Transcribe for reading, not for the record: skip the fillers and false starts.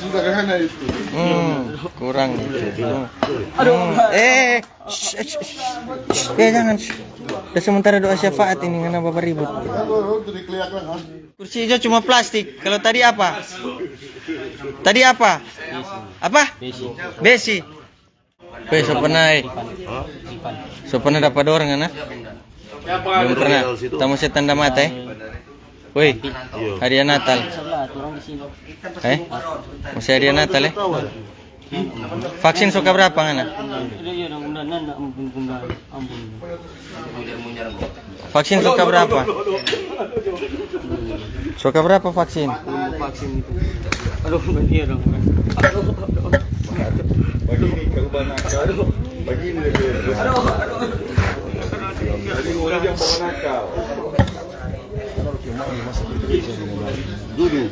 Sederhana itu. Kurang. Jangan. Ya sementara doa syafaat ini karena bapak ribut. Kursi hijau cuma plastik. Kalau tadi apa? Tadi apa? Apa? Besi. So pernah dapat orang kan? Belum pernah. Tamu setan dah mata Woi, hadiah Natal. Masih hadiah Natal Vaksin suka berapa ngana? Vaksin suka berapa? Suka berapa vaksin? Aduh, begini dong. Begini kalau banyak begini jadi orang yang bawa nakal. Duduk.